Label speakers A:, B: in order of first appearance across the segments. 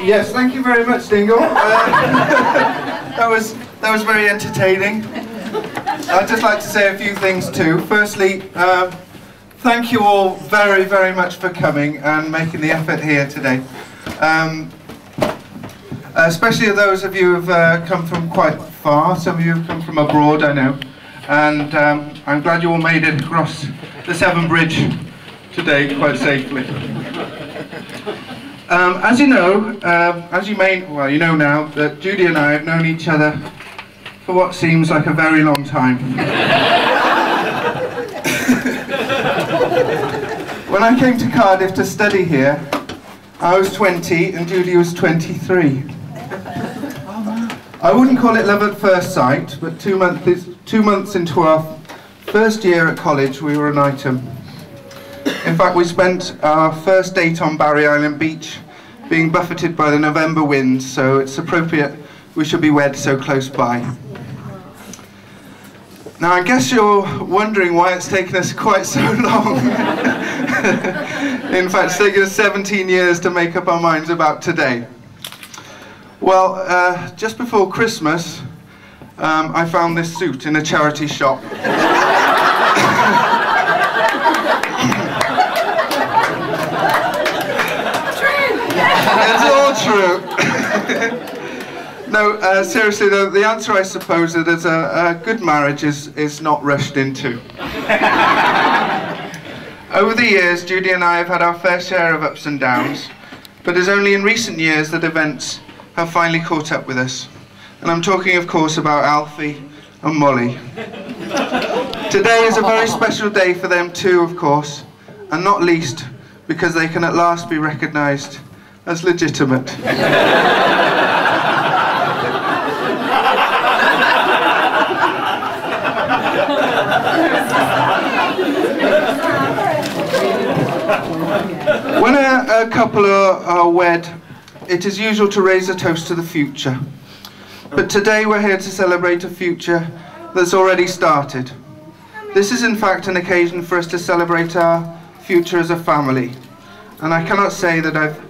A: Yes, thank you very much, Dingle. That was very entertaining. I'd just like to say a few things too. Firstly, thank you all very, very much for coming and making the effort here today. Especially those of you who have come from quite far. Some of you have come from abroad, I know. And I'm glad you all made it across the Severn Bridge today quite safely. As you know, you know now that Judy and I have known each other for what seems like a very long time. When I came to Cardiff to study here, I was 20 and Judy was 23. I wouldn't call it love at first sight, but 2 months into our first year at college, we were an item. In fact, we spent our first date on Barry Island Beach being buffeted by the November winds, so it's appropriate we should be wed so close by. Now, I guess you're wondering why it's taken us quite so long. In fact, it's taken us 17 years to make up our minds about today. Well, just before Christmas, I found this suit in a charity shop. It's all true. No, seriously though, the answer I suppose is a good marriage is not rushed into. Over the years, Judy and I have had our fair share of ups and downs, but it's only in recent years that events have finally caught up with us. And I'm talking, of course, about Alfie and Molly. Today is a very special day for them too, of course, and not least because they can at last be recognised as legitimate. When a couple are wed, it is usual to raise a toast to the future. But today we're here to celebrate a future that's already started. This is in fact an occasion for us to celebrate our future as a family. And I cannot say that I've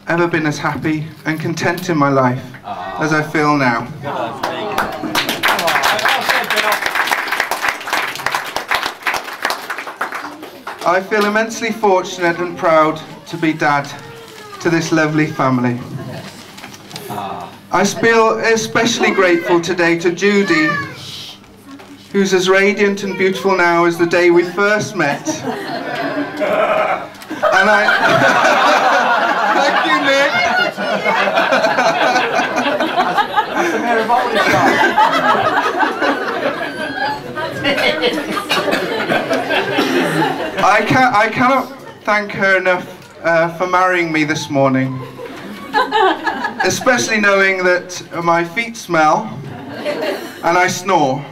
A: ever been as happy and content in my life as I feel now. I feel immensely fortunate and proud to be dad to this lovely family. I feel especially grateful today to Judy, who's as radiant and beautiful now as the day we first met. And thank you, Nick. I cannot thank her enough for marrying me this morning, especially knowing that my feet smell and I snore.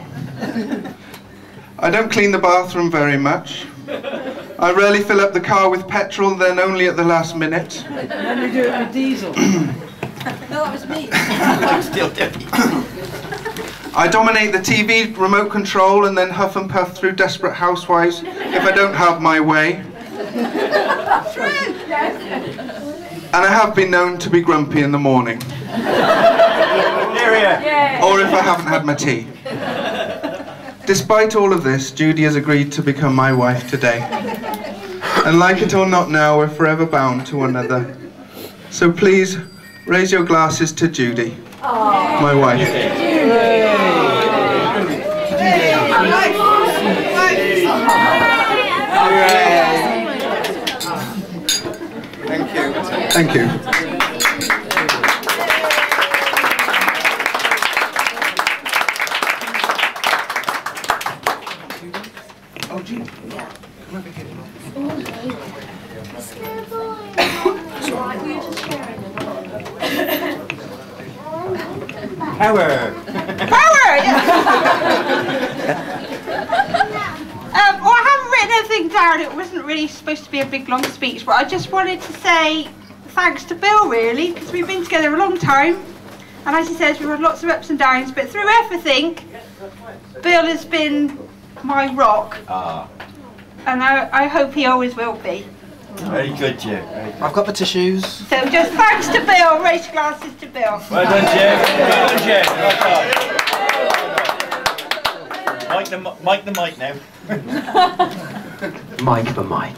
A: I don't clean the bathroom very much. I rarely fill up the car with petrol, then only at the last minute.
B: And then you do it with diesel.
C: No, that was me.
D: I'm still dirty.
A: I dominate the TV remote control and then huff and puff through Desperate Housewives if I don't have my way. And I have been known to be grumpy in the morning. Or if I haven't had my tea. Despite all of this, Judy has agreed to become my wife today. And like it or not now, we're forever bound to one another. So please, raise your glasses to Judy, my wife. Thank you. Thank you. Oh, Judy. Yeah. Come over here.
D: Power!
C: Power! Yeah. Well, I haven't written anything down. It wasn't really supposed to be a big long speech, but I just wanted to say thanks to Bill, really, because we've been together a long time. And as he says, we've had lots of ups and downs, but through everything, Bill has been my rock. And I hope he always will be.
D: Very good, Jim. Very good.
E: I've got the tissues.
C: So just thanks to Bill, race glasses to Bill.
D: Well done, Jim. Well done, Jim. Well done. Mike the mic now.
E: Mike the mic.